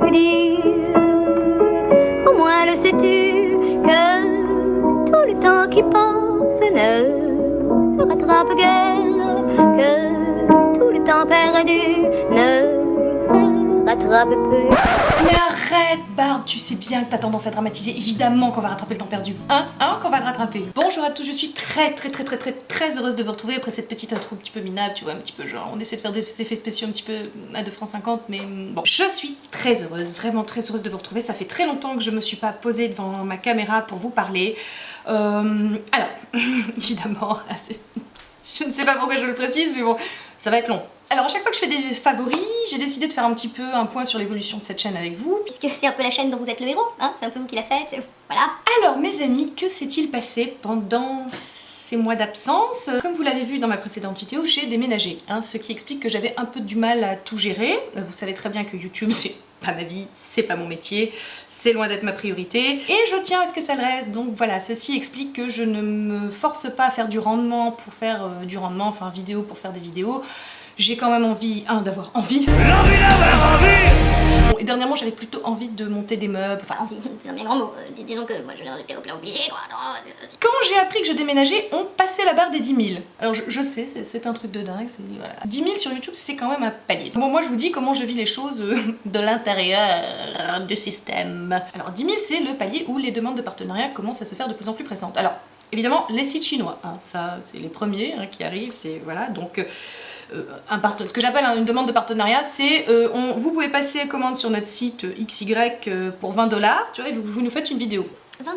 que dire? Au moins le sais-tu que tout le temps qui passe ne se rattrape guère, que tout le temps perdu ne se rattrape plus. Mais arrête Barbe, tu sais bien que t'as tendance à dramatiser, évidemment qu'on va rattraper le temps perdu. Hein qu'on va le rattraper. Bonjour à tous, je suis très heureuse de vous retrouver après cette petite intro un petit peu minable, tu vois, un petit peu genre, on essaie de faire des effets spéciaux un petit peu à 2,50 mais bon. Je suis très heureuse, vraiment très heureuse de vous retrouver, ça fait très longtemps que je me suis pas posée devant ma caméra pour vous parler. Alors, évidemment, je ne sais pas pourquoi je le précise, mais bon, ça va être long. Alors à chaque fois que je fais des favoris, j'ai décidé de faire un petit peu un point sur l'évolution de cette chaîne avec vous. Puisque c'est un peu la chaîne dont vous êtes le héros, hein, c'est un peu vous qui l'a faite, voilà. Alors mes amis, que s'est-il passé pendant ces mois d'absence? Comme vous l'avez vu dans ma précédente vidéo, j'ai déménagé, hein, ce qui explique que j'avais un peu du mal à tout gérer. Vous savez très bien que YouTube c'est pas ma vie, c'est pas mon métier, c'est loin d'être ma priorité et je tiens à ce que ça le reste. Donc voilà, ceci explique que je ne me force pas à faire du rendement pour faire du rendement, enfin vidéo pour faire des vidéos. J'ai quand même envie, d'avoir envie. L'envie d'avoir envie. Bon, et dernièrement, j'avais plutôt envie de monter des meubles. Enfin, envie, c'est un bien grand mot. Disons que moi, j'étais obligée, quoi. Quand j'ai appris que je déménageais, on passait la barre des 10 000. Alors, je sais, c'est un truc de dingue. Voilà. 10 000 sur YouTube, c'est quand même un palier. Bon, moi, je vous dis comment je vis les choses de l'intérieur du système. Alors, 10 000, c'est le palier où les demandes de partenariat commencent à se faire de plus en plus pressantes. Alors, évidemment, les sites chinois, hein, ça, c'est les premiers qui arrivent, c'est voilà, donc... ce que j'appelle une demande de partenariat, c'est vous pouvez passer commande sur notre site XY pour 20 $, tu vois, et vous nous faites une vidéo. 20 $.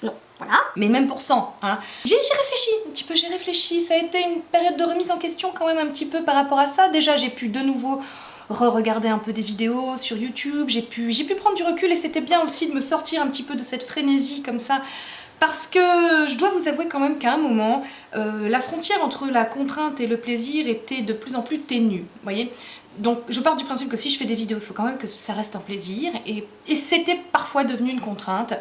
Non, voilà. Mais même pour 100, hein. J'ai réfléchi, un petit peu, j'ai réfléchi, ça a été une période de remise en question quand même un petit peu par rapport à ça. Déjà, j'ai pu de nouveau re-regarder un peu des vidéos sur YouTube, j'ai pu prendre du recul et c'était bien aussi de me sortir un petit peu de cette frénésie comme ça. Parce que je dois vous avouer quand même qu'à un moment, la frontière entre la contrainte et le plaisir était de plus en plus ténue, vous voyez. Donc je pars du principe que si je fais des vidéos, il faut quand même que ça reste un plaisir, et c'était parfois devenu une contrainte,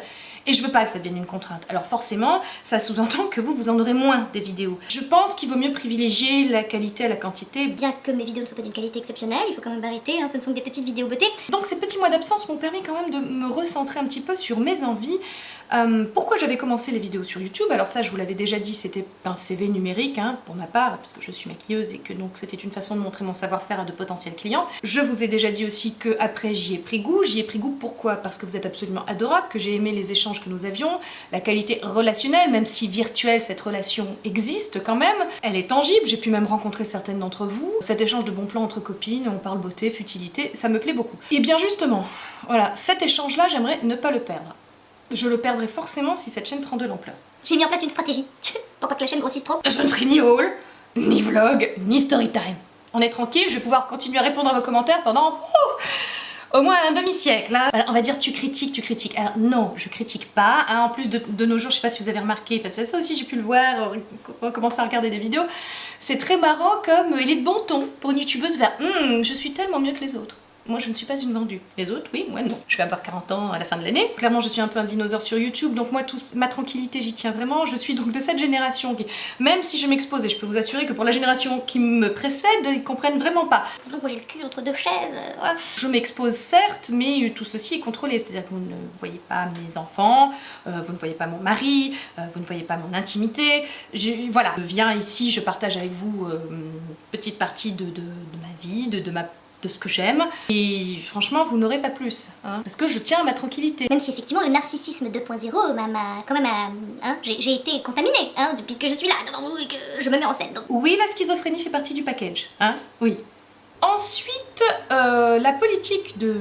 et je veux pas que ça devienne une contrainte. Alors forcément, ça sous-entend que vous en aurez moins des vidéos. Je pense qu'il vaut mieux privilégier la qualité à la quantité. Bien que mes vidéos ne soient pas d'une qualité exceptionnelle, il faut quand même arrêter, hein, ce ne sont que des petites vidéos beauté. Donc ces petits mois d'absence m'ont permis quand même de me recentrer un petit peu sur mes envies. Pourquoi j'avais commencé les vidéos sur YouTube? Alors ça, je vous l'avais déjà dit, c'était un CV numérique, hein, pour ma part, parce que je suis maquilleuse et que donc c'était une façon de montrer mon savoir-faire à de potentiels clients. Je vous ai déjà dit aussi que après j'y ai pris goût. J'y ai pris goût pourquoi? Parce que vous êtes absolument adorable, que j'ai aimé les échanges que nous avions, la qualité relationnelle, même si virtuelle, cette relation existe quand même. Elle est tangible, j'ai pu même rencontrer certaines d'entre vous. Cet échange de bons plans entre copines, on parle beauté, futilité, ça me plaît beaucoup. Et bien justement, voilà, cet échange-là, j'aimerais ne pas le perdre. Je le perdrai forcément si cette chaîne prend de l'ampleur. J'ai mis en place une stratégie pour pas que la chaîne grossisse trop. Je ne ferai ni haul, ni vlog, ni storytime. On est tranquille, je vais pouvoir continuer à répondre à vos commentaires pendant au moins un demi-siècle. Hein. Alors, on va dire tu critiques. Alors non, je critique pas. Hein. En plus de nos jours, je sais pas si vous avez remarqué, ça aussi j'ai pu le voir, en commençant à regarder des vidéos. C'est très marrant comme il est de bon ton pour une youtubeuse vers je suis tellement mieux que les autres. Moi je ne suis pas une vendue. Les autres, oui, moi non. Je vais avoir 40 ans à la fin de l'année. Clairement je suis un peu un dinosaure sur YouTube, donc moi ma tranquillité j'y tiens vraiment. Je suis donc de cette génération qui, même si je m'expose, et je peux vous assurer que pour la génération qui me précède, ils comprennent vraiment pas. Disons que j'ai le cul entre deux chaises, voilà. Je m'expose certes, mais tout ceci est contrôlé. C'est-à-dire que vous ne voyez pas mes enfants, vous ne voyez pas mon mari, vous ne voyez pas mon intimité. Voilà, je viens ici, je partage avec vous une petite partie de ma vie, de ce que j'aime, et franchement vous n'aurez pas plus, hein, parce que je tiens à ma tranquillité. Même si effectivement le narcissisme 2.0 m'a quand même, hein, j'ai été contaminée, hein, puisque je suis là devant vous et que je me mets en scène. Donc... Oui, la schizophrénie fait partie du package, hein, oui. Ensuite, la politique de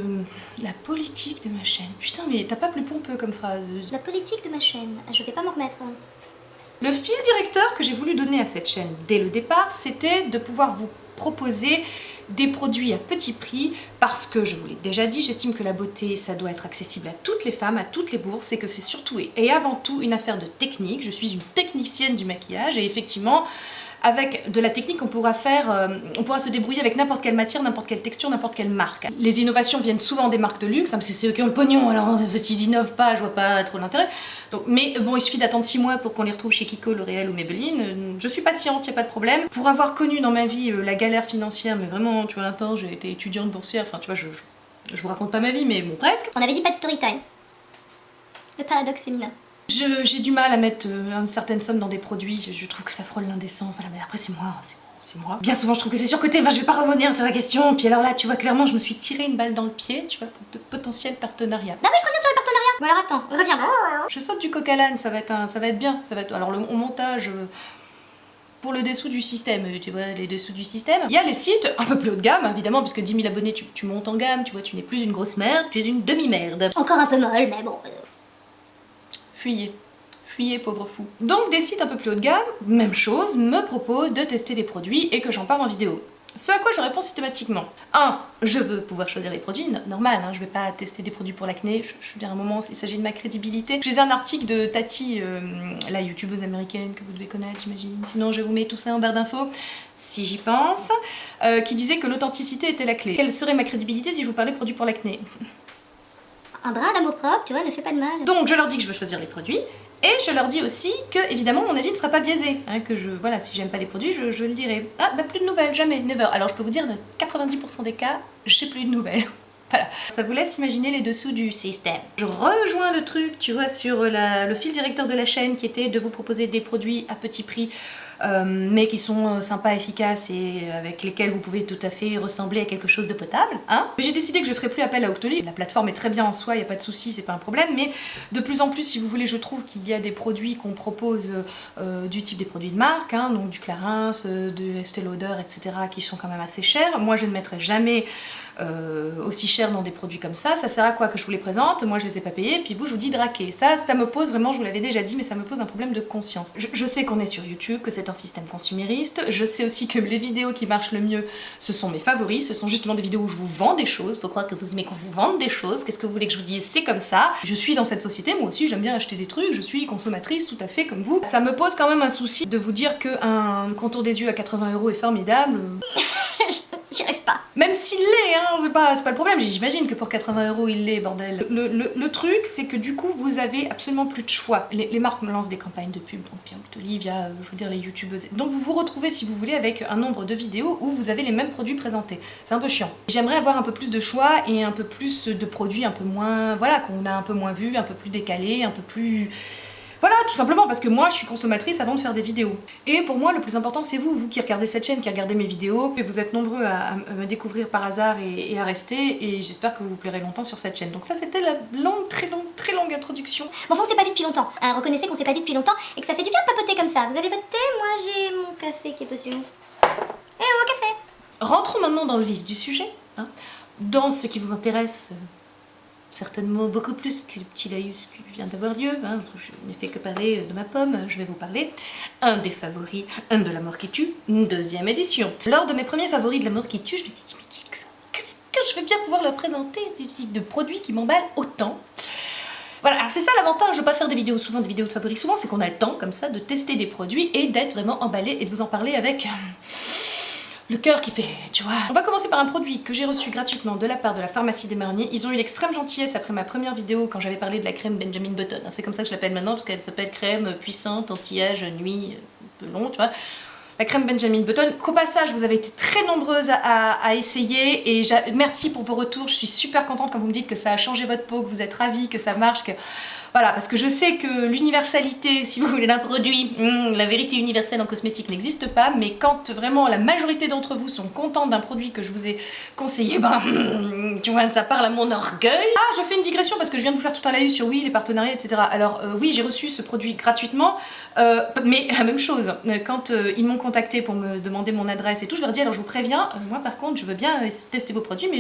ma chaîne. Putain, mais t'as pas plus pompeux comme phrase. La politique de ma chaîne, je vais pas m'en remettre. Le fil directeur que j'ai voulu donner à cette chaîne dès le départ, c'était de pouvoir vous proposer des produits à petit prix, parce que, je vous l'ai déjà dit, j'estime que la beauté, ça doit être accessible à toutes les femmes, à toutes les bourses, et que c'est surtout et avant tout une affaire de technique. Je suis une technicienne du maquillage, et effectivement, avec de la technique, on pourra se débrouiller avec n'importe quelle matière, n'importe quelle texture, n'importe quelle marque. Les innovations viennent souvent des marques de luxe, hein, parce que c'est eux qui ont le pognon, alors s'ils innovent pas, je vois pas trop l'intérêt. Mais bon, il suffit d'attendre 6 mois pour qu'on les retrouve chez Kiko, L'Oréal ou Maybelline. Je suis patiente, y a pas de problème. Pour avoir connu dans ma vie la galère financière, mais vraiment, tu vois, un temps, j'ai été étudiante boursière, enfin tu vois, Je vous raconte pas ma vie, mais bon, presque. On avait dit pas de story time. Le paradoxe féminin. J'ai du mal à mettre une certaine somme dans des produits, je trouve que ça frôle l'indécence, voilà, mais après c'est moi, c'est moi. Bien souvent je trouve que c'est surcoté, je vais pas revenir sur la question, puis alors là tu vois clairement je me suis tiré une balle dans le pied, tu vois, pour de potentiels partenariats. Non mais je reviens sur les partenariats. Bon alors attends, reviens. Je saute du coq à l'âne, ça va être bien, alors au montage... pour le dessous du système, tu vois, les dessous du système. Il y a les sites un peu plus haut de gamme, évidemment, puisque 10 000 abonnés, tu montes en gamme, tu vois, tu n'es plus une grosse merde, tu es une demi-merde. Encore un peu molle, mais bon... Fuyez. Fuyez, pauvre fou. Donc des sites un peu plus haut de gamme, même chose, me proposent de tester des produits et que j'en parle en vidéo. Ce à quoi je réponds systématiquement. 1. Je veux pouvoir choisir les produits, normal, hein, je vais pas tester des produits pour l'acné, je veux dire à un moment, il s'agit de ma crédibilité. Je lisais un article de Tati, la youtubeuse américaine que vous devez connaître, j'imagine, sinon je vous mets tout ça en barre d'infos, si j'y pense, qui disait que l'authenticité était la clé. Quelle serait ma crédibilité si je vous parlais de produits pour l'acné? Un bras d'amour propre, tu vois, ne fait pas de mal. Donc je leur dis que je veux choisir les produits, et je leur dis aussi que, évidemment, mon avis ne sera pas biaisé. Hein, que voilà, si j'aime pas les produits, je le dirai. Ah, bah plus de nouvelles, jamais, never. Alors je peux vous dire, de 90% des cas, j'ai plus de nouvelles. Voilà. Ça vous laisse imaginer les dessous du système. Je rejoins le truc, tu vois, sur le fil directeur de la chaîne qui était de vous proposer des produits à petit prix, mais qui sont sympas, efficaces et avec lesquels vous pouvez tout à fait ressembler à quelque chose de potable. Hein. J'ai décidé que je ferai plus appel à Octoly. La plateforme est très bien en soi, il n'y a pas de souci, c'est pas un problème, mais de plus en plus, si vous voulez, je trouve qu'il y a des produits qu'on propose du type des produits de marque, hein, donc du Clarins, de Estée Lauder, etc., qui sont quand même assez chers. Moi, je ne mettrai jamais aussi cher dans des produits comme ça sert à quoi que je vous les présente, moi je les ai pas payés, puis vous je vous dis draquer. Ça me pose vraiment, je vous l'avais déjà dit, mais ça me pose un problème de conscience. Je sais qu'on est sur YouTube, que c'est un système consumériste, je sais aussi que les vidéos qui marchent le mieux, ce sont mes favoris, ce sont justement des vidéos où je vous vends des choses, faut croire que vous aimez qu'on vous vende des choses, qu'est-ce que vous voulez que je vous dise, c'est comme ça. Je suis dans cette société, moi aussi j'aime bien acheter des trucs, je suis consommatrice tout à fait comme vous. Ça me pose quand même un souci de vous dire qu'un contour des yeux à 80 € est formidable. J'y arrive pas. Même s'il l'est, hein, c'est pas le problème, j'imagine que pour 80 € il l'est, bordel. Le truc, c'est que du coup, vous avez absolument plus de choix. Les marques me lancent des campagnes de pub, donc via Octoly, via, je veux dire, les youtubeuses. Donc vous vous retrouvez, si vous voulez, avec un nombre de vidéos où vous avez les mêmes produits présentés. C'est un peu chiant. J'aimerais avoir un peu plus de choix et un peu plus de produits un peu moins, voilà, qu'on a un peu moins vus, un peu plus décalés, un peu plus... Voilà, tout simplement parce que moi je suis consommatrice avant de faire des vidéos. Et pour moi le plus important c'est vous qui regardez cette chaîne, qui regardez mes vidéos, et vous êtes nombreux à me découvrir par hasard et à rester, et j'espère que vous vous plairez longtemps sur cette chaîne. Donc ça c'était la très longue introduction. Bon, on s'est pas vu depuis longtemps. Reconnaissez qu'on s'est pas vu depuis longtemps et que ça fait du bien de papoter comme ça. Vous avez votre thé, moi j'ai mon café qui est dessus. Eh oh, café! Rentrons maintenant dans le vif du sujet, hein, dans ce qui vous intéresse. Certainement beaucoup plus que le petit laïus qui vient d'avoir lieu, hein. Je n'ai fait que parler de ma pomme, je vais vous parler. Un des favoris de l'amour qui tue, 2e édition. Lors de mes premiers favoris de l'amour qui tue, je me suis dit, mais qu'est-ce que je vais bien pouvoir leur présenter, des types de produits qui m'emballent autant. Voilà, alors c'est ça l'avantage de pas faire des vidéos souvent, des vidéos de favoris souvent, c'est qu'on a le temps comme ça de tester des produits et d'être vraiment emballé et de vous en parler avec... le cœur qui fait, tu vois. On va commencer par un produit que j'ai reçu gratuitement de la part de la pharmacie des Marronniers. Ils ont eu l'extrême gentillesse après ma première vidéo quand j'avais parlé de la crème Benjamin Button. C'est comme ça que je l'appelle maintenant parce qu'elle s'appelle crème puissante, anti-âge, nuit, un peu long, tu vois. La crème Benjamin Button, qu'au passage vous avez été très nombreuses à essayer et merci pour vos retours. Je suis super contente quand vous me dites que ça a changé votre peau, que vous êtes ravis, que ça marche, que... Voilà, parce que je sais que l'universalité, si vous voulez, d'un produit, la vérité universelle en cosmétique n'existe pas, mais quand vraiment la majorité d'entre vous sont contents d'un produit que je vous ai conseillé, tu vois, ça parle à mon orgueil. Ah, je fais une digression parce que je viens de vous faire tout un laïus sur oui, les partenariats, etc. Alors oui, j'ai reçu ce produit gratuitement, mais la même chose, quand ils m'ont contacté pour me demander mon adresse et tout, je leur dis, alors je vous préviens, moi par contre, je veux bien tester vos produits, mais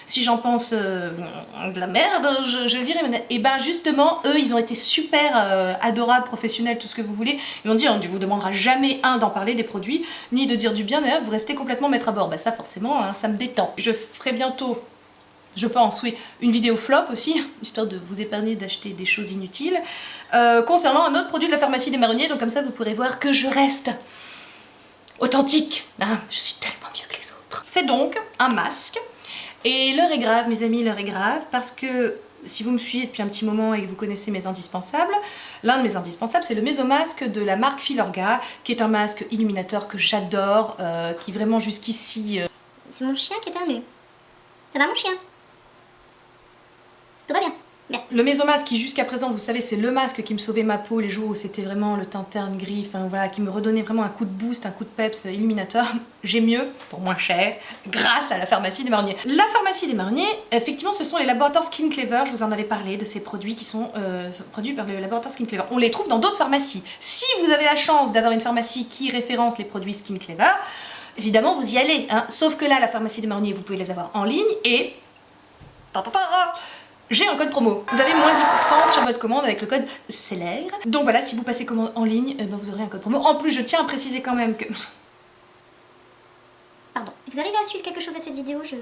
si j'en pense de la merde, je le dirai. Et ben justement, eux, ils ont été super adorables, professionnels, tout ce que vous voulez. Ils m'ont dit, on ne vous demandera jamais d'en parler des produits, ni de dire du bien, d'ailleurs, vous restez complètement maître à bord. Bah ça forcément, hein, ça me détend. Je ferai bientôt, je pense, oui, une vidéo flop aussi, histoire de vous épargner d'acheter des choses inutiles, concernant un autre produit de la pharmacie des Marronniers, donc comme ça vous pourrez voir que je reste authentique, hein, je suis tellement mieux que les autres. C'est donc un masque, et l'heure est grave, mes amis, l'heure est grave, parce que si vous me suivez depuis un petit moment et que vous connaissez mes indispensables, l'un de mes indispensables c'est le Mésomasque de la marque Filorga, qui est un masque illuminateur que j'adore, qui vraiment jusqu'ici... C'est mon chien qui éternue. Ça va mon chien? Bien. Le Mesomasque qui jusqu'à présent, vous savez, c'est le masque qui me sauvait ma peau les jours où c'était vraiment le teint terne gris, enfin voilà, qui me redonnait vraiment un coup de boost, un coup de peps illuminateur. J'ai mieux, pour moins cher, grâce à la pharmacie des Marronniers. La pharmacie des Marronniers, effectivement, ce sont les laboratoires Skin Clever, je vous en avais parlé de ces produits qui sont produits par le laboratoire Skin Clever. On les trouve dans d'autres pharmacies. Si vous avez la chance d'avoir une pharmacie qui référence les produits Skin Clever, évidemment vous y allez, hein. Sauf que là, la pharmacie des Marronniers, vous pouvez les avoir en ligne et... j'ai un code promo. Vous avez moins 10% sur votre commande avec le code CELER. Donc voilà, si vous passez commande en ligne, ben vous aurez un code promo. En plus, je tiens à préciser quand même que... Pardon. Si vous arrivez à suivre quelque chose à cette vidéo, je...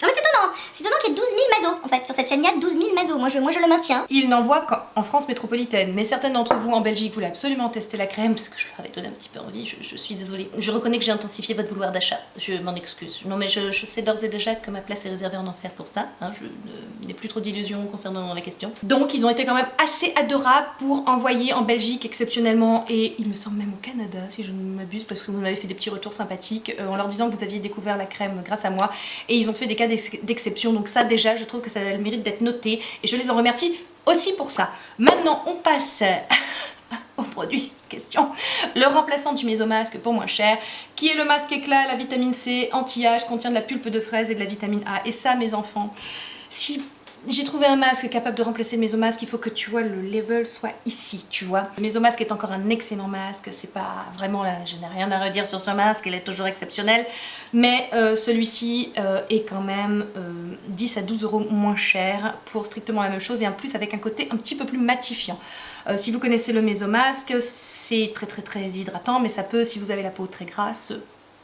Non mais c'est étonnant. C'est étonnant qu'il y ait 12 000 mazos. En fait, sur cette chaîne, il y a 12 000 mazos. Moi, je le maintiens. Il n'en voit qu'en France métropolitaine. Mais certaines d'entre vous en Belgique voulaient absolument tester la crème, parce que je leur avais donné un petit peu envie. Je suis désolée. Je reconnais que j'ai intensifié votre vouloir d'achat. Je m'en excuse. Non mais je sais d'ores et déjà que ma place est réservée en enfer pour ça. Hein. Je n'ai plus trop d'illusions concernant la question. Donc ils ont été quand même assez adorables pour envoyer en Belgique exceptionnellement, et il me semble même au Canada, si je ne m'abuse, parce que vous m'avez fait des petits retours sympathiques en leur disant que vous aviez découvert la crème grâce à moi. Et ils ont fait des cas d'exception. Donc ça déjà, je trouve que ça a le mérite d'être noté. Et je les en remercie aussi pour ça. Maintenant, on passe au produit en question. Le remplaçant du Mesomasque pour moins cher, qui est le masque éclat, la vitamine C, anti-âge, contient de la pulpe de fraise et de la vitamine A. Et ça, mes enfants, si j'ai trouvé un masque capable de remplacer le Mesomasque, il faut que tu vois le level soit ici, tu vois. Le Mesomasque est encore un excellent masque, c'est pas vraiment là, je n'ai rien à redire sur ce masque, il est toujours exceptionnel, mais celui-ci est quand même 10 à 12 € moins cher pour strictement la même chose, et en plus avec un côté un petit peu plus matifiant. Si vous connaissez le Mesomasque, c'est très hydratant, mais ça peut, si vous avez la peau très grasse,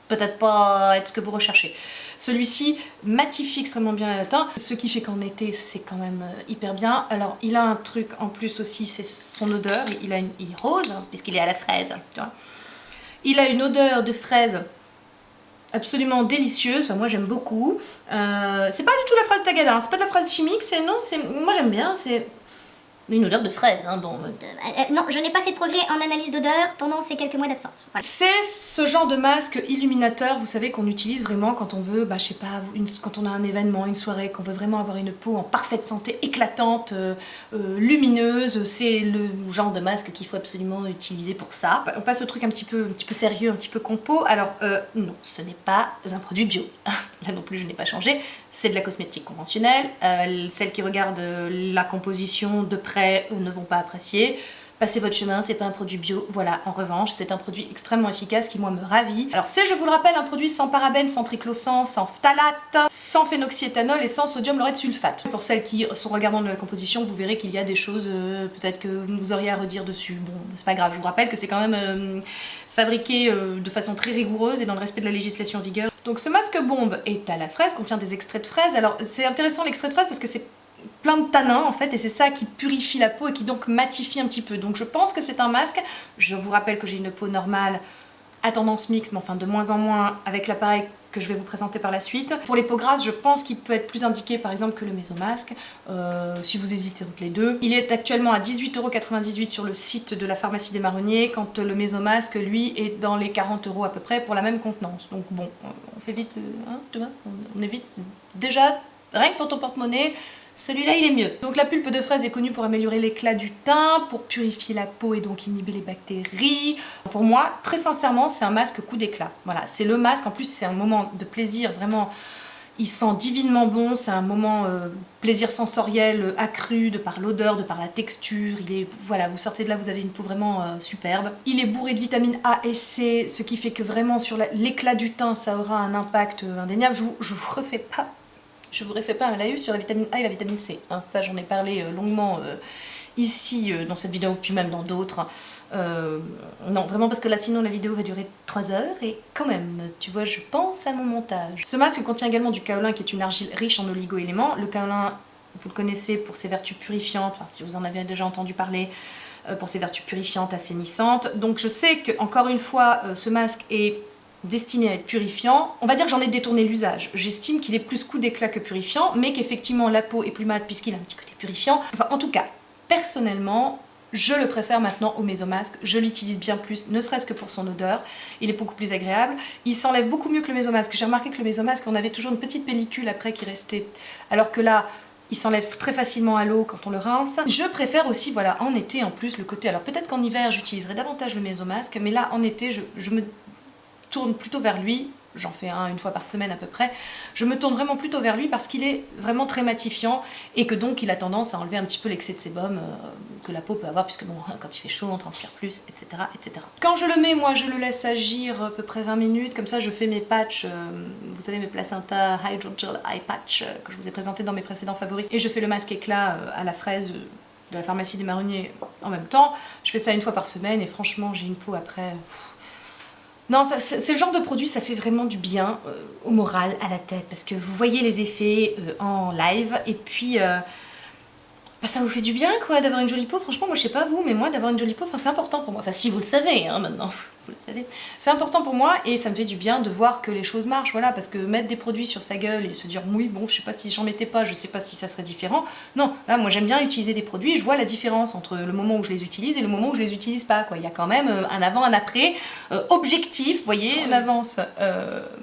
peut-être pas être ce que vous recherchez. Celui-ci matifie extrêmement bien le teint, ce qui fait qu'en été c'est quand même hyper bien. Alors il a un truc en plus aussi, c'est son odeur. Il est rose, hein, puisqu'il est à la fraise, tu vois. Il a une odeur de fraise absolument délicieuse, enfin, moi j'aime beaucoup. C'est pas du tout la fraise tagada, hein, c'est pas de la fraise chimique, moi j'aime bien, c'est une odeur de fraise, hein, bon. Non, je n'ai pas fait de progrès en analyse d'odeur pendant ces quelques mois d'absence. Voilà. C'est ce genre de masque illuminateur, vous savez, qu'on utilise vraiment quand on veut, je sais pas, quand on a un événement, une soirée, qu'on veut vraiment avoir une peau en parfaite santé, éclatante, lumineuse. C'est le genre de masque qu'il faut absolument utiliser pour ça. On passe au truc un petit peu sérieux, un petit peu compo. Alors, non, ce n'est pas un produit bio. Là non plus, je n'ai pas changé. C'est de la cosmétique conventionnelle. Celles qui regardent la composition de près ne vont pas apprécier. Passez votre chemin, c'est pas un produit bio. Voilà, en revanche, c'est un produit extrêmement efficace qui, moi, me ravit. Alors, c'est, je vous le rappelle, un produit sans parabènes, sans triclosan, sans phtalate, sans phénoxyéthanol et sans sodium laureth sulfate. Pour celles qui sont regardantes de la composition, vous verrez qu'il y a des choses peut-être que vous auriez à redire dessus. Bon, c'est pas grave, je vous rappelle que c'est quand même fabriqué de façon très rigoureuse et dans le respect de la législation en vigueur. Donc ce masque bombe est à la fraise, contient des extraits de fraise. Alors c'est intéressant l'extrait de fraise parce que c'est plein de tanins en fait, et c'est ça qui purifie la peau et qui donc matifie un petit peu. Donc je pense que c'est un masque. Je vous rappelle que j'ai une peau normale à tendance mixte, mais enfin de moins en moins avec l'appareil que je vais vous présenter par la suite. Pour les peaux grasses, je pense qu'il peut être plus indiqué par exemple que le Mesomasque, si vous hésitez entre les deux. Il est actuellement à 18,98 € sur le site de la pharmacie des Marronniers, quand le Mesomasque, lui, est dans les 40 € à peu près pour la même contenance. Donc bon, on fait vite, hein, tu vois, on évite déjà, rien que pour ton porte-monnaie, celui-là il est mieux. Donc la pulpe de fraise est connue pour améliorer l'éclat du teint, pour purifier la peau et donc inhiber les bactéries. Pour moi, très sincèrement, c'est un masque coup d'éclat. Voilà, c'est le masque, en plus c'est un moment de plaisir, vraiment, il sent divinement bon, c'est un moment plaisir sensoriel accru de par l'odeur, de par la texture. Il est, voilà, vous sortez de là, vous avez une peau vraiment superbe. Il est bourré de vitamines A et C, ce qui fait que vraiment sur l'éclat du teint, ça aura un impact indéniable. Je vous refais pas un laïus sur la vitamine A et la vitamine C. Hein. Ça, j'en ai parlé longuement ici, dans cette vidéo, puis même dans d'autres. Non, vraiment, parce que là, sinon, la vidéo va durer 3 heures. Et quand même, tu vois, je pense à mon montage. Ce masque contient également du kaolin, qui est une argile riche en oligo-éléments. Le kaolin, vous le connaissez pour ses vertus purifiantes, enfin, si vous en avez déjà entendu parler, pour ses vertus purifiantes, assainissantes. Donc, je sais que, encore une fois, ce masque est destiné à être purifiant. On va dire que j'en ai détourné l'usage. J'estime qu'il est plus coup d'éclat que purifiant, mais qu'effectivement la peau est plus mate puisqu'il a un petit côté purifiant. Enfin, en tout cas, personnellement, je le préfère maintenant au Mesomasque. Je l'utilise bien plus, ne serait-ce que pour son odeur. Il est beaucoup plus agréable. Il s'enlève beaucoup mieux que le Mesomasque. J'ai remarqué que le Mesomasque, on avait toujours une petite pellicule après qui restait. Alors que là, il s'enlève très facilement à l'eau quand on le rince. Je préfère aussi, voilà, en été en plus, le côté... Alors peut-être qu'en hiver, j'utiliserai davantage le mésomasque, mais là, en été, je me tourne plutôt vers lui. J'en fais une fois par semaine à peu près. Je me tourne vraiment plutôt vers lui parce qu'il est vraiment très matifiant et que donc il a tendance à enlever un petit peu l'excès de sébum que la peau peut avoir, puisque bon, quand il fait chaud, on transpire plus, etc., etc. Quand je le mets, moi, je le laisse agir à peu près 20 minutes. Comme ça, je fais mes patchs, vous savez, mes Placenta Hydrogel Eye Patch que je vous ai présenté dans mes précédents favoris. Et je fais le masque éclat à la fraise de la pharmacie des Marronniers en même temps. Je fais ça une fois par semaine et franchement, j'ai une peau après... Non, c'est le genre de produit, ça fait vraiment du bien au moral, à la tête, parce que vous voyez les effets en live, et puis bah, ça vous fait du bien quoi d'avoir une jolie peau. Franchement, moi je sais pas vous, mais moi d'avoir une jolie peau, c'est important pour moi. Enfin si vous le savez, hein, maintenant, vous le savez. C'est important pour moi et ça me fait du bien de voir que les choses marchent, voilà, parce que mettre des produits sur sa gueule et se dire oui, bon, je sais pas si j'en mettais pas, je sais pas si ça serait différent. Non, là moi j'aime bien utiliser des produits et je vois la différence entre le moment où je les utilise et le moment où je les utilise pas, quoi. Il y a quand même un avant, un après, objectif, vous voyez, l'avance.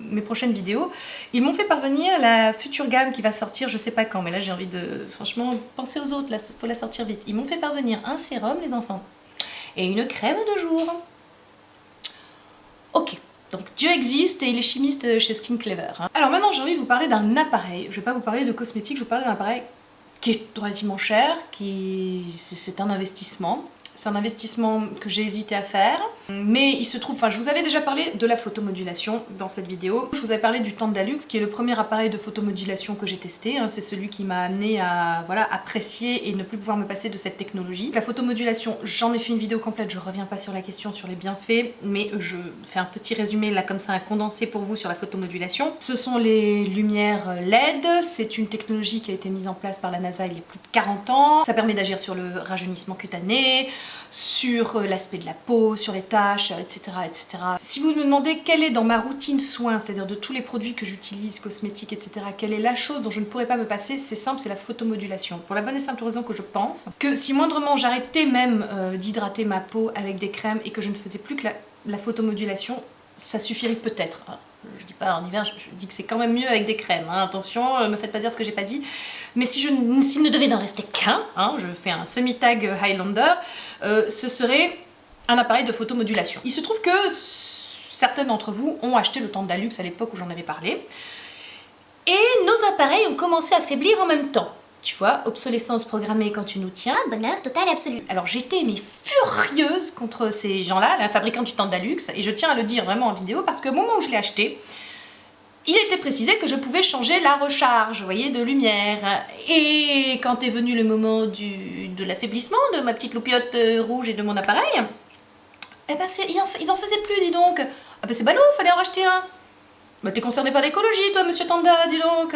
Mes prochaines vidéos, ils m'ont fait parvenir la future gamme qui va sortir, je sais pas quand, mais là j'ai envie de, franchement, penser aux autres, là, faut la sortir vite. Ils m'ont fait parvenir un sérum, les enfants, et une crème de jour. Ok, donc Dieu existe et il est chimiste chez Skin Clever. Hein. Alors maintenant j'ai envie de vous parler d'un appareil. Je vais pas vous parler de cosmétiques, je vais vous parler d'un appareil qui est relativement cher, c'est un investissement. C'est un investissement que j'ai hésité à faire, mais il se trouve, enfin je vous avais déjà parlé de la photomodulation dans cette vidéo. Je vous avais parlé du Tandalux qui est le premier appareil de photomodulation que j'ai testé, hein. C'est celui qui m'a amené à voilà, apprécier et ne plus pouvoir me passer de cette technologie. La photomodulation, j'en ai fait une vidéo complète, je reviens pas sur la question, sur les bienfaits, mais je fais un petit résumé là comme ça, un condensé pour vous sur la photomodulation. Ce sont les lumières LED, c'est une technologie qui a été mise en place par la NASA il y a plus de 40 ans. Ça permet d'agir sur le rajeunissement cutané, sur l'aspect de la peau, sur les taches, etc., etc. Si vous me demandez quelle est dans ma routine soin, c'est-à-dire de tous les produits que j'utilise, cosmétiques, etc., quelle est la chose dont je ne pourrais pas me passer, c'est simple, c'est la photomodulation. Pour la bonne et simple raison que je pense que si moindrement j'arrêtais même d'hydrater ma peau avec des crèmes et que je ne faisais plus que la photomodulation, ça suffirait peut-être. Je dis pas en hiver, je dis que c'est quand même mieux avec des crèmes, hein. Attention, me faites pas dire ce que j'ai pas dit. Mais s'il ne devait n'en rester qu'un, hein, je fais un semi-tag Highlander, ce serait un appareil de photomodulation. Il se trouve que certains d'entre vous ont acheté le Tandalux à l'époque où j'en avais parlé, et nos appareils ont commencé à faiblir en même temps. Tu vois, obsolescence programmée quand tu nous tiens. Ah, bonheur total et absolu. Alors j'étais mais furieuse contre ces gens-là, la fabricant du Tandalux, et je tiens à le dire vraiment en vidéo parce qu'au moment où je l'ai acheté, il était précisé que je pouvais changer la recharge, vous voyez, de lumière. Et quand est venu le moment de l'affaiblissement de ma petite loupiote rouge et de mon appareil, eh ben ils en faisaient plus, dis donc. Ah ben c'est ballot, fallait en racheter un. Bah t'es concerné par l'écologie toi monsieur Tanda, dis donc,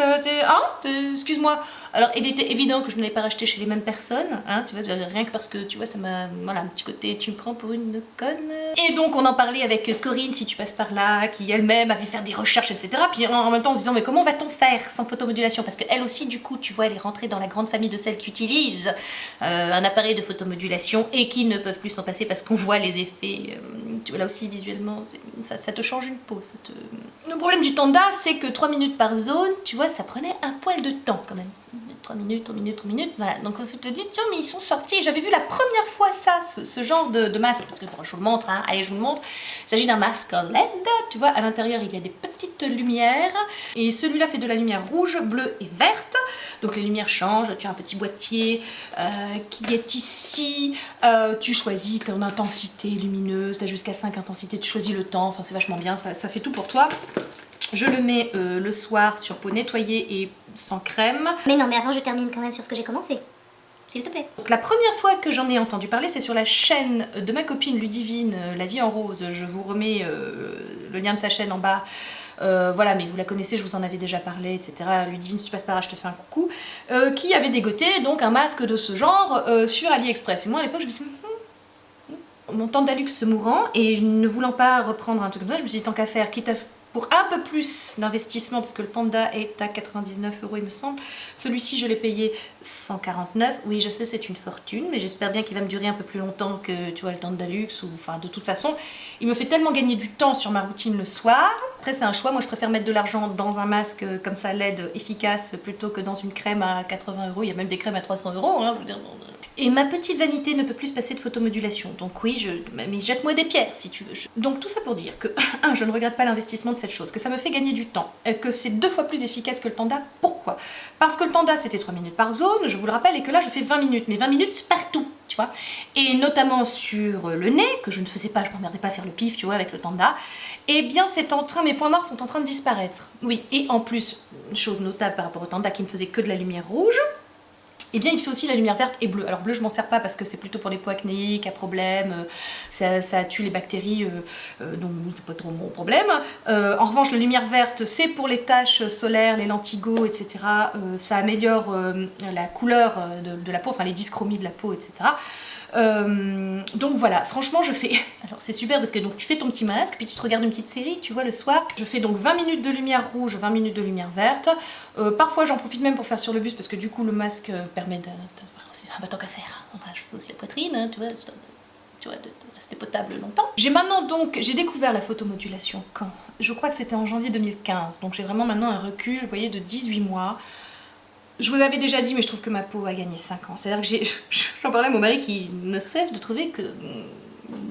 excuse-moi. Alors il était évident que je ne l'ai pas racheté chez les mêmes personnes, hein, tu vois, rien que parce que tu vois ça m'a, voilà, un petit côté tu me prends pour une conne. Et donc on en parlait avec Corinne, si tu passes par là, qui elle-même avait fait des recherches, etc. Puis en même temps en se disant mais comment va-t-on faire sans photomodulation, parce qu'elle aussi du coup tu vois elle est rentrée dans la grande famille de celles qui utilisent un appareil de photomodulation et qui ne peuvent plus s'en passer parce qu'on voit les effets, tu vois là aussi visuellement, ça te change une peau. Le problème du Tanda, c'est que 3 minutes par zone, tu vois, ça prenait un poil de temps quand même. 3 minutes, 3 minutes, 3 minutes, voilà. Donc on se te dit, tiens, mais ils sont sortis. J'avais vu la première fois ça, ce genre de masque, parce que bon, je vous le montre, hein. Allez, je vous le montre. Il s'agit d'un masque LED, tu vois, à l'intérieur il y a des petites lumières, et celui-là fait de la lumière rouge, bleue et verte. Donc les lumières changent, tu as un petit boîtier qui est ici, tu choisis ton intensité lumineuse, tu as jusqu'à 5 intensités, tu choisis le temps, enfin c'est vachement bien, ça fait tout pour toi. Je le mets le soir sur peau nettoyée et sans crème. Mais non, mais avant je termine quand même sur ce que j'ai commencé. S'il te plaît. Donc la première fois que j'en ai entendu parler, c'est sur la chaîne de ma copine Ludivine, La Vie en Rose. Je vous remets le lien de sa chaîne en bas. Voilà, mais vous la connaissez, je vous en avais déjà parlé, etc. Ludivine, si tu passes par là, je te fais un coucou. Qui avait dégoté donc un masque de ce genre sur AliExpress. Et moi à l'époque, je me suis dit, mon Tandalux se mourant et ne voulant pas reprendre un truc comme ça, je me suis dit tant qu'à faire, quitte à pour un peu plus d'investissement, parce que le Tanda est à 99 € il me semble. Celui-ci je l'ai payé 149. Oui je sais c'est une fortune, mais j'espère bien qu'il va me durer un peu plus longtemps que tu vois le Tanda Luxe, ou enfin de toute façon il me fait tellement gagner du temps sur ma routine le soir. Après c'est un choix, moi je préfère mettre de l'argent dans un masque comme ça LED efficace plutôt que dans une crème à 80 €, il y a même des crèmes à 300 €, hein, je veux dire, et ma petite vanité ne peut plus se passer de photomodulation, donc oui, mais jette-moi des pierres si tu veux. Donc tout ça pour dire que, je ne regrette pas l'investissement de cette chose, que ça me fait gagner du temps, que c'est 2 fois plus efficace que le Tanda. Pourquoi? Parce que le Tanda c'était 3 minutes par zone, je vous le rappelle, et que là je fais 20 minutes, mais 20 minutes partout, tu vois. Et notamment sur le nez, que je ne faisais pas, je m'emmerdais pas à faire le pif, tu vois, avec le Tanda, eh bien c'est en train, mes points noirs sont en train de disparaître. Oui, et en plus, chose notable par rapport au Tanda qui ne faisait que de la lumière rouge, et bien il fait aussi la lumière verte et bleue. Alors bleu je m'en sers pas parce que c'est plutôt pour les peaux acnéiques, à problème, ça tue les bactéries, donc c'est pas trop mon problème. En revanche la lumière verte c'est pour les taches solaires, les lentigos, etc. Ça améliore la couleur de la peau, enfin les dyschromies de la peau, etc. Donc voilà, franchement je fais, alors c'est super parce que donc tu fais ton petit masque, puis tu te regardes une petite série, tu vois, le soir. Je fais donc 20 minutes de lumière rouge, 20 minutes de lumière verte. Parfois j'en profite même pour faire sur le buste parce que du coup le masque permet d'avoir aussi un tant qu'à faire. Enfin, je fais aussi la poitrine, hein, tu vois, de rester potable longtemps. J'ai découvert la photomodulation quand? Je crois que c'était en janvier 2015, donc j'ai vraiment maintenant un recul, vous voyez, de 18 mois. Je vous avais déjà dit, mais je trouve que ma peau a gagné 5 ans. C'est-à-dire que j'en parlais à mon mari qui ne cesse de trouver que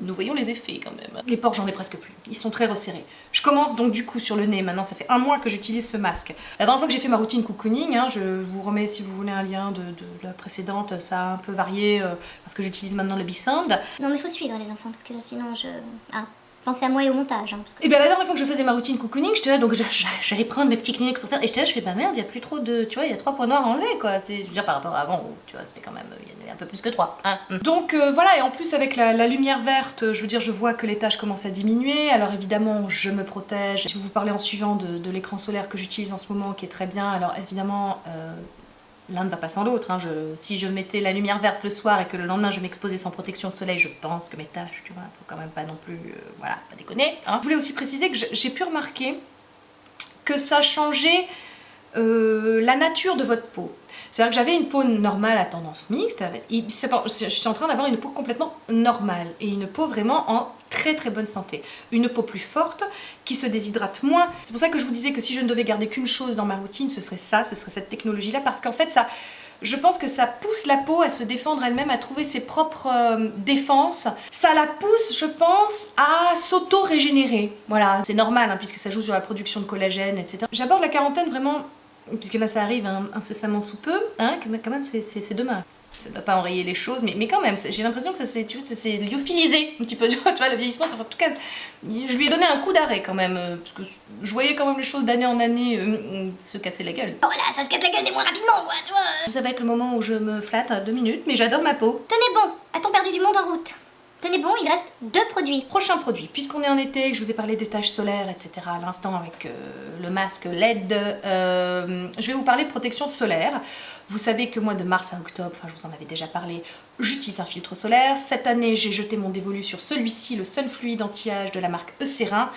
nous voyons les effets quand même. Les pores, j'en ai presque plus. Ils sont très resserrés. Je commence donc du coup sur le nez. Maintenant, ça fait 1 mois que j'utilise ce masque. La dernière fois que j'ai fait ma routine cocooning, hein, je vous remets si vous voulez un lien de la précédente. Ça a un peu varié parce que j'utilise maintenant le Bsand. Non mais faut suivre les enfants parce que sinon je... Ah, pensez à moi et au montage. Hein, parce que... Et bien la dernière fois que je faisais ma routine cocooning, j'étais là, donc j'allais prendre mes petits cliniques pour faire, et j'étais là, je fais bah merde, il n'y a plus trop de, tu vois, il y a 3 points noirs enlevés quoi, je veux dire par rapport à avant, où, tu vois, c'était quand même, il y en avait un peu plus que 3. Hein. Donc voilà, et en plus avec la lumière verte, je veux dire, je vois que les taches commencent à diminuer, alors évidemment je me protège. Si vous parlez en suivant de l'écran solaire que j'utilise en ce moment, qui est très bien, alors évidemment... l'un ne va pas sans l'autre, hein. Si je mettais la lumière verte le soir et que le lendemain je m'exposais sans protection de soleil, je pense que mes taches, tu vois, faut quand même pas non plus, voilà, pas déconner. Hein. Je voulais aussi préciser que j'ai pu remarquer que ça changeait la nature de votre peau. C'est-à-dire que j'avais une peau normale à tendance mixte, je suis en train d'avoir une peau complètement normale et une peau vraiment en très bonne santé. Une peau plus forte, qui se déshydrate moins. C'est pour ça que je vous disais que si je ne devais garder qu'une chose dans ma routine, ce serait ça, ce serait cette technologie-là, parce qu'en fait, je pense que ça pousse la peau à se défendre elle-même, à trouver ses propres défenses. Ça la pousse, je pense, à s'auto-régénérer. Voilà, c'est normal, hein, puisque ça joue sur la production de collagène, etc. J'aborde la quarantaine vraiment, puisque là ça arrive incessamment sous peu, hein, quand même c'est demain. Ça ne va pas enrayer les choses, mais quand même, j'ai l'impression que ça s'est lyophilisé un petit peu, tu vois, le vieillissement, en tout cas, je lui ai donné un coup d'arrêt quand même, parce que je voyais quand même les choses d'année en année se casser la gueule. Oh là, ça se casse la gueule mais moins rapidement, quoi, tu vois. Ça va être le moment où je me flatte à 2 minutes, mais j'adore ma peau. Tenez bon, a-t-on perdu du monde en route? Tenez bon, il reste 2 produits. Prochain produit, puisqu'on est en été, que je vous ai parlé des taches solaires, etc. à l'instant avec le masque LED, je vais vous parler de protection solaire. Vous savez que moi de mars à octobre, enfin je vous en avais déjà parlé, j'utilise un filtre solaire. Cette année j'ai jeté mon dévolu sur celui-ci, le Sun Fluid anti-âge de la marque Eucerin.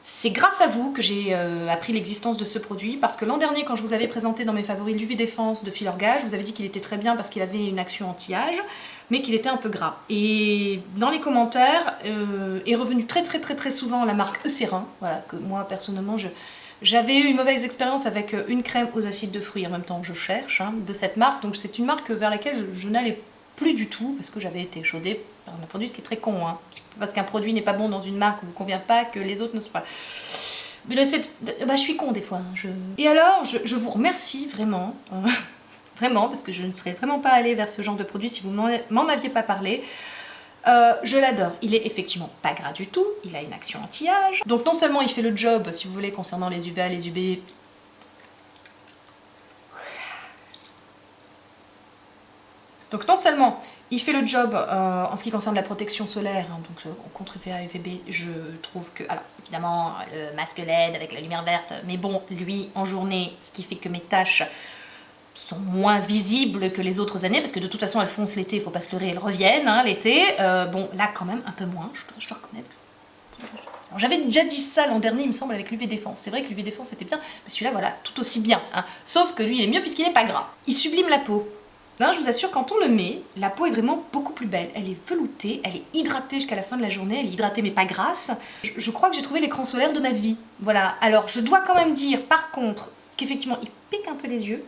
C'est grâce à vous que j'ai appris l'existence de ce produit, parce que l'an dernier quand je vous avais présenté dans mes favoris l'UV Défense de Filorga, je vous avais dit qu'il était très bien parce qu'il avait une action anti-âge, mais qu'il était un peu gras. Et dans les commentaires est revenu très souvent la marque Eucerin, voilà, que moi personnellement j'avais eu une mauvaise expérience avec une crème aux acides de fruits, en même temps je cherche, hein, de cette marque, donc c'est une marque vers laquelle je n'allais plus du tout, parce que j'avais été échaudée par un produit, ce qui est très con, hein. Parce qu'un produit n'est pas bon dans une marque, ne vous convient pas, que les autres ne sont pas... Mais là, je suis con des fois. Hein, Et alors, je vous remercie vraiment, vraiment, parce que je ne serais vraiment pas allée vers ce genre de produit si vous m'en aviez pas parlé. Je l'adore, il est effectivement pas gras du tout, il a une action anti-âge. Donc non seulement il fait le job, si vous voulez, concernant les UVA, les UB... Donc non seulement il fait le job en ce qui concerne la protection solaire, hein, donc contre UVA et UVB, je trouve que... Alors évidemment, le masque LED avec la lumière verte, mais bon, lui en journée, ce qui fait que mes taches sont moins visibles que les autres années, parce que de toute façon elles foncent l'été, il faut pas se leurrer, elles reviennent hein, l'été. Bon, là quand même un peu moins, je dois reconnaître. Alors, j'avais déjà dit ça l'an dernier, il me semble, avec l'UV Défense. C'est vrai que l'UV Défense était bien, mais celui-là, voilà, tout aussi bien. Hein. Sauf que lui, il est mieux puisqu'il n'est pas gras. Il sublime la peau. Non, je vous assure, quand on le met, la peau est vraiment beaucoup plus belle. Elle est veloutée, elle est hydratée jusqu'à la fin de la journée. Elle est hydratée mais pas grasse. Je crois que j'ai trouvé l'écran solaire de ma vie. Voilà. Alors, je dois quand même dire, par contre, qu'effectivement, il pique un peu les yeux.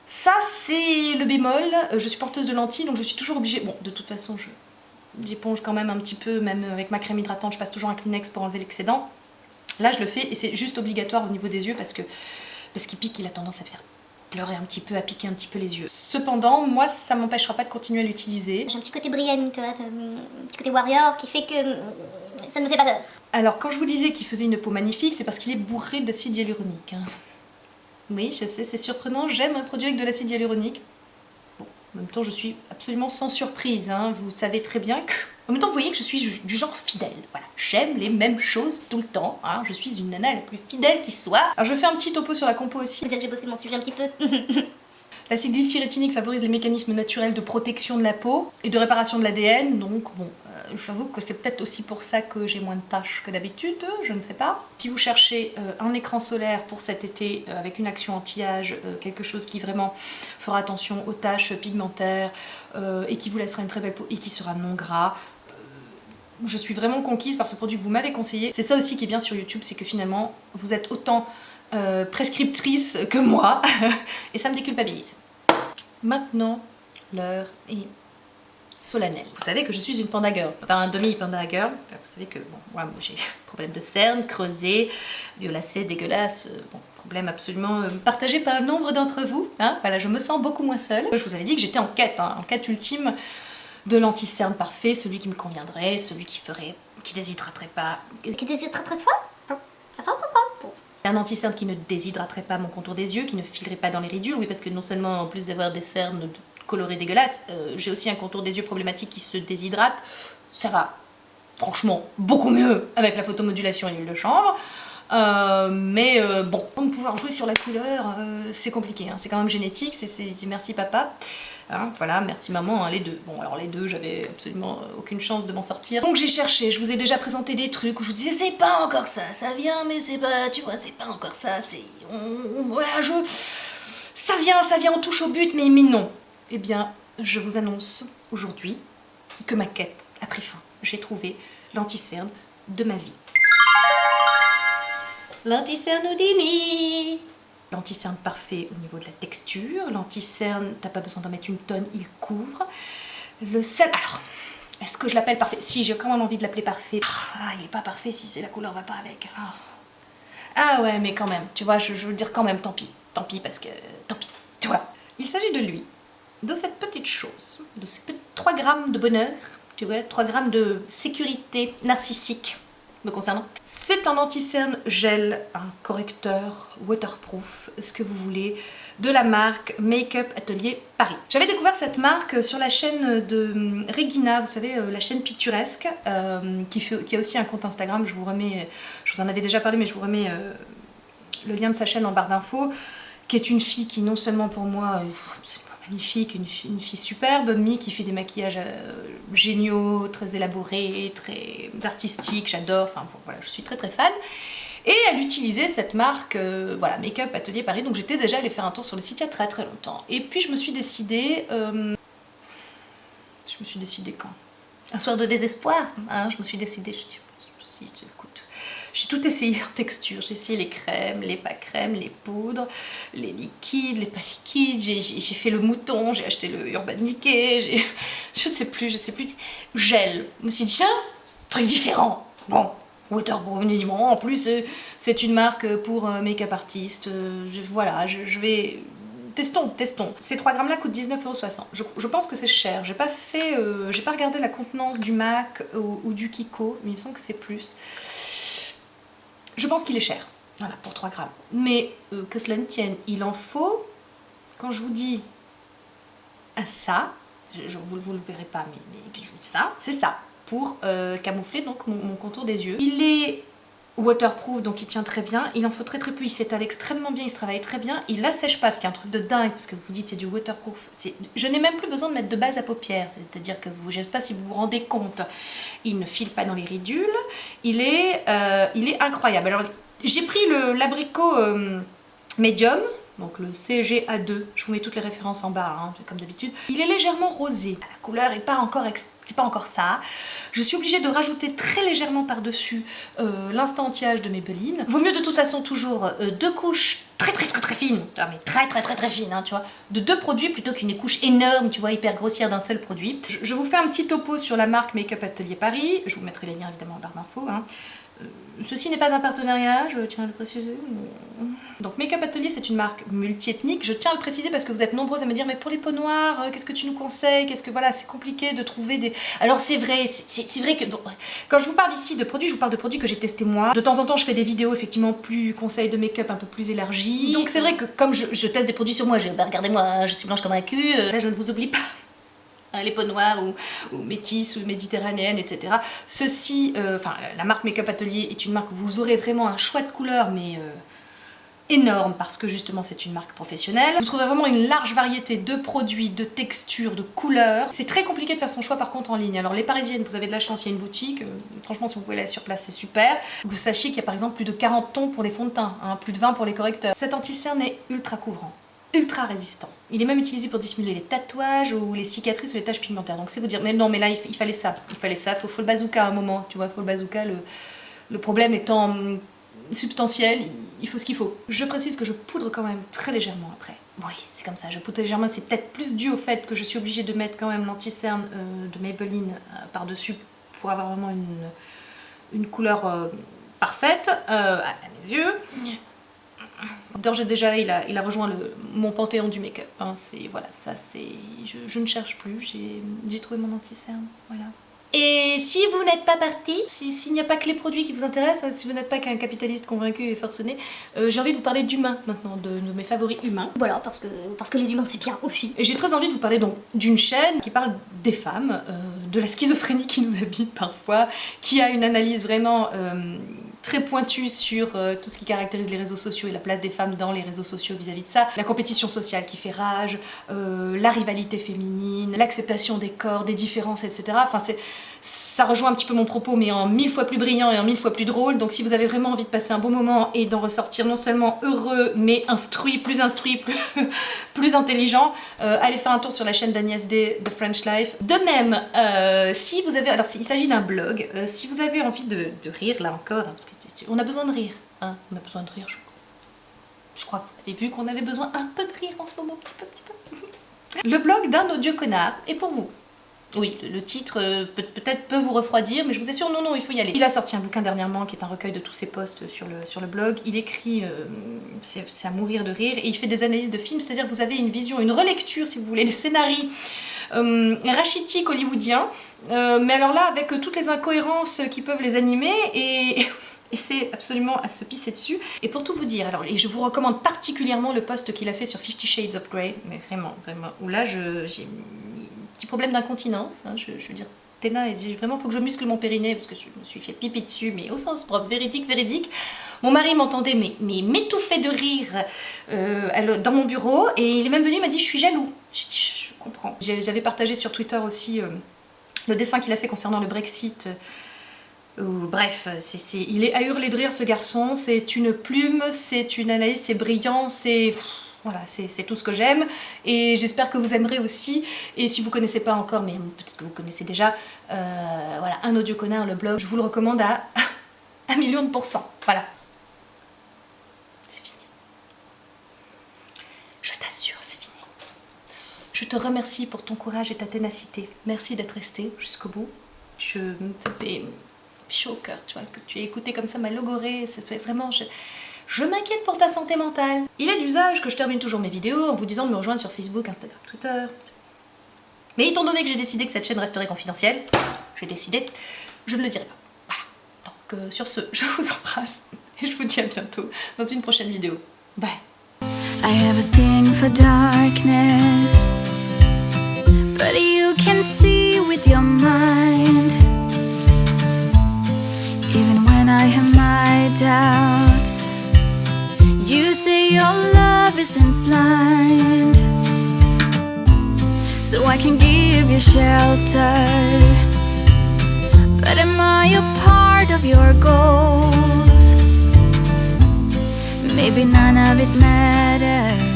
Ça, c'est le bémol. Je suis porteuse de lentilles, donc je suis toujours obligée... Bon, de toute façon, j'éponge quand même un petit peu, même avec ma crème hydratante, je passe toujours un Kleenex pour enlever l'excédent. Là, je le fais et c'est juste obligatoire au niveau des yeux parce qu'il pique, il a tendance à faire pleurer un petit peu, à piquer un petit peu les yeux. Cependant, moi, ça m'empêchera pas de continuer à l'utiliser. J'ai un petit côté Brienne, tu vois, un petit côté warrior qui fait que ça ne me fait pas peur. Alors, quand je vous disais qu'il faisait une peau magnifique, c'est parce qu'il est bourré d'acide hyaluronique. Hein. Oui, je sais, c'est surprenant, j'aime un produit avec de l'acide hyaluronique. Bon, en même temps, je suis absolument sans surprise, hein. Vous savez très bien que... En même temps, vous voyez que je suis du genre fidèle, voilà. J'aime les mêmes choses tout le temps, hein. Je suis une nana la plus fidèle qui soit. Alors, je fais un petit topo sur la compo aussi. Je veux dire que j'ai bossé mon sujet un petit peu. L'acide glycérétinique favorise les mécanismes naturels de protection de la peau et de réparation de l'ADN, donc bon, j'avoue que c'est peut-être aussi pour ça que j'ai moins de tâches que d'habitude, je ne sais pas. Si vous cherchez un écran solaire pour cet été avec une action anti-âge, quelque chose qui vraiment fera attention aux taches pigmentaires et qui vous laissera une très belle peau et qui sera non gras, je suis vraiment conquise par ce produit que vous m'avez conseillé. C'est ça aussi qui est bien sur YouTube, c'est que finalement vous êtes autant prescriptrice que moi et ça me déculpabilise. Maintenant, l'heure est solennelle. Vous savez que je suis une panda girl, enfin un demi-panda girl. Enfin, vous savez que bon, moi j'ai problème de cernes, creusés, violacés, dégueulasse. Bon, problème absolument partagé par un nombre d'entre vous. Hein, voilà, je me sens beaucoup moins seule. Je vous avais dit que j'étais en quête ultime de l'anti-cerne parfait, celui qui me conviendrait, celui qui déshydraterait pas. Qui déshydraterait pas? Ça s'en comprend. Un anti-cerne qui ne déshydraterait pas mon contour des yeux, qui ne filerait pas dans les ridules, oui, parce que non seulement en plus d'avoir des cernes colorées dégueulasses, j'ai aussi un contour des yeux problématique qui se déshydrate. Ça va franchement beaucoup mieux avec la photomodulation et l'huile de chanvre. Mais bon, pour pouvoir jouer sur la couleur, c'est compliqué, hein. C'est quand même génétique, c'est merci papa. Hein, voilà, merci maman, hein, les deux. Bon, alors les deux, j'avais absolument aucune chance de m'en sortir. Donc j'ai cherché, je vous ai déjà présenté des trucs où je vous disais c'est pas encore ça, ça vient, mais c'est pas, tu vois, c'est pas encore ça, c'est... Voilà, ça vient, on touche au but, mais non. Eh bien, je vous annonce aujourd'hui que ma quête a pris fin. J'ai trouvé l'anti-cerne de ma vie. L'anti-cerne Houdini. L'anti-cerne parfait au niveau de la texture. L'anti-cerne, t'as pas besoin d'en mettre une tonne, il couvre. Le sel... Alors, est-ce que je l'appelle parfait? Si, j'ai quand même envie de l'appeler parfait. Ah, il est pas parfait si la couleur va pas avec. Ah ouais, mais quand même, tu vois, je veux dire quand même, tant pis. Tant pis, parce que... Tant pis, tu vois. Il s'agit de lui, de cette petite chose, de ces petits 3 grammes de bonheur, tu vois, 3 grammes de sécurité narcissique me concernant. C'est un anti-cerne gel, un correcteur waterproof, ce que vous voulez, de la marque Make-up Atelier Paris. J'avais découvert cette marque sur la chaîne de Regina, vous savez, la chaîne picturesque, qui a aussi un compte Instagram, je vous en avais déjà parlé, mais je vous remets le lien de sa chaîne en barre d'infos, qui est une fille qui non seulement pour moi absolument magnifique, une fille superbe, mais qui fait des maquillages géniaux, très élaborés, très artistiques, j'adore, enfin bon, voilà, je suis très fan. Et elle utilisait cette marque, voilà, Make-up Atelier Paris, donc j'étais déjà allée faire un tour sur le site il y a très longtemps. Et puis je me suis décidée quand? Un soir de désespoir, hein, je me suis décidée, écoute, j'ai tout essayé en texture, j'ai essayé les crèmes, les pas crèmes, les poudres, les liquides, les pas liquides, j'ai fait le mouton, j'ai acheté le Urban Decay, je sais plus, gel. Je me suis dit, tiens, truc différent, bon, waterproof, bon, en plus c'est une marque pour make-up artiste, voilà, je vais... Testons. Ces 3 grammes là coûtent 19,60 €. Je pense que c'est cher. J'ai pas regardé la contenance du MAC ou du Kiko, mais il me semble que c'est plus. Je pense qu'il est cher, voilà, pour 3 grammes. Mais que cela ne tienne, il en faut, quand je vous dis ça, vous le verrez pas, mais je vous dis ça, c'est ça, pour camoufler donc mon contour des yeux. Il est waterproof, donc il tient très bien. Il en faut très très peu, il s'étale extrêmement bien, il se travaille très bien. Il l'assèche pas, ce qui est un truc de dingue, parce que vous dites c'est du waterproof. Je n'ai même plus besoin de mettre de base à paupières, c'est-à-dire que je ne sais pas si vous vous rendez compte. Il ne file pas dans les ridules, il est incroyable. Alors j'ai pris l'abricot médium, donc le CGA2, je vous mets toutes les références en bas, hein, comme d'habitude. Il est légèrement rosé, la couleur n'est pas encore, c'est pas encore ça. Je suis obligée de rajouter très légèrement par-dessus l'instant anti-âge de Maybelline. Vaut mieux de toute façon toujours 2 couches très fines, mais très fines, hein, tu vois, de 2 produits plutôt qu'une couche énorme, tu vois, hyper grossière d'un seul produit. Je vous fais un petit topo sur la marque Make-up Atelier Paris, je vous mettrai les liens évidemment en barre d'infos, hein. Ceci n'est pas un partenariat, je tiens à le préciser. Donc Make-up Atelier, c'est une marque multiethnique. Je tiens à le préciser parce que vous êtes nombreuses à me dire mais pour les peaux noires, qu'est-ce que tu nous conseilles? Qu'est-ce que voilà, c'est compliqué de trouver des. Alors c'est vrai que bon, quand je vous parle ici de produits, je vous parle de produits que j'ai testés moi. De temps en temps, je fais des vidéos effectivement plus conseils de make-up un peu plus élargis. Donc c'est vrai que comme je teste des produits sur moi, regardez-moi, je suis blanche comme un cul. Là, je ne vous oublie pas. Les peaux noires ou métisses ou méditerranéennes, etc. Ceci, la marque Make-up Atelier est une marque où vous aurez vraiment un choix de couleurs, mais énorme, parce que justement c'est une marque professionnelle. Vous trouverez vraiment une large variété de produits, de textures, de couleurs. C'est très compliqué de faire son choix par contre en ligne. Alors les parisiennes, vous avez de la chance, il y a une boutique. Franchement, si vous pouvez aller sur place, c'est super. Vous sachiez qu'il y a par exemple plus de 40 tons pour les fonds de teint, hein, plus de 20 pour les correcteurs. Cet anti-cerne est ultra couvrant, ultra résistant. Il est même utilisé pour dissimuler les tatouages ou les cicatrices ou les taches pigmentaires. Donc c'est vous dire, mais non, mais là il fallait ça, faut le bazooka à un moment, tu vois, faut le bazooka, le problème étant substantiel, il faut ce qu'il faut. Je précise que je poudre quand même très légèrement après. Oui, c'est comme ça, je poudre légèrement, c'est peut-être plus dû au fait que je suis obligée de mettre quand même l'anti-cerne de Maybelline par-dessus pour avoir vraiment une couleur parfaite à mes yeux. D'ores et déjà, il a rejoint mon panthéon du make-up. Hein, voilà, ça c'est. Je ne cherche plus, j'ai trouvé mon anti-cerne. Voilà. Et si vous n'êtes pas parti, s'il n'y a pas que les produits qui vous intéressent, si vous n'êtes pas qu'un capitaliste convaincu et forcené, j'ai envie de vous parler d'humains maintenant, de mes favoris humains. Voilà, parce que les humains c'est bien aussi. Et j'ai très envie de vous parler donc d'une chaîne qui parle des femmes, de la schizophrénie qui nous habite parfois, qui a une analyse vraiment très pointue sur tout ce qui caractérise les réseaux sociaux et la place des femmes dans les réseaux sociaux vis-à-vis de ça, la compétition sociale qui fait rage, la rivalité féminine, l'acceptation des corps, des différences, etc. Enfin, ça rejoint un petit peu mon propos, mais en 1000 fois plus brillant et en 1000 fois plus drôle. Donc si vous avez vraiment envie de passer un bon moment et d'en ressortir non seulement heureux, mais instruit, plus intelligent, allez faire un tour sur la chaîne d'Agnès D, The French Life. De même, si vous avez, alors il s'agit d'un blog, si vous avez envie de rire, là encore, hein, parce qu'on a besoin de rire, hein, on a besoin de rire, je crois que vous avez vu qu'on avait besoin un peu de rire en ce moment, un petit peu. Le blog d'un odieux connard est pour vous. Oui, le titre peut-être peut vous refroidir, mais je vous assure, non, il faut y aller. Il a sorti un bouquin dernièrement qui est un recueil de tous ses posts sur le blog. Il écrit, c'est à mourir de rire, et il fait des analyses de films, c'est-à-dire que vous avez une vision, une relecture, si vous voulez, des scénarios rachitiques hollywoodiens, mais alors là, avec toutes les incohérences qui peuvent les animer, et c'est absolument à se pisser dessus. Et pour tout vous dire, alors, et je vous recommande particulièrement le post qu'il a fait sur 50 Shades of Grey, mais vraiment, où là, j'ai petit problème d'incontinence, hein, je veux dire, Téna, vraiment, faut que je muscle mon périnée parce que je me suis fait pipi dessus, mais au sens propre, véridique. Mon mari m'entendait m'étouffer de rire dans mon bureau, et il est même venu, il m'a dit je suis jaloux. Je dis je comprends. J'avais partagé sur Twitter aussi le dessin qu'il a fait concernant le Brexit. Bref, il est à hurler de rire ce garçon, c'est une plume, c'est une analyse, c'est brillant, c'est. Voilà, c'est tout ce que j'aime, et j'espère que vous aimerez aussi. Et si vous connaissez pas encore, mais peut-être que vous connaissez déjà, voilà, Un odieux connard, le blog, je vous le recommande à 1 000 000%. Voilà. C'est fini. Je t'assure, c'est fini. Je te remercie pour ton courage et ta ténacité. Merci d'être resté jusqu'au bout. Je me fais chaud au cœur, tu vois, que tu aies écouté comme ça ma logorée, ça fait vraiment. Je m'inquiète pour ta santé mentale. Il est d'usage que je termine toujours mes vidéos en vous disant de me rejoindre sur Facebook, Instagram, Twitter. Mais étant donné que j'ai décidé que cette chaîne resterait confidentielle, j'ai décidé, je ne le dirai pas. Voilà. Donc sur ce, je vous embrasse et je vous dis à bientôt dans une prochaine vidéo. Bye. I have a thing for darkness, but you can see with your mind, even when I have my doubts. You say your love isn't blind, so I can give you shelter. But am I a part of your goals? Maybe none of it matters.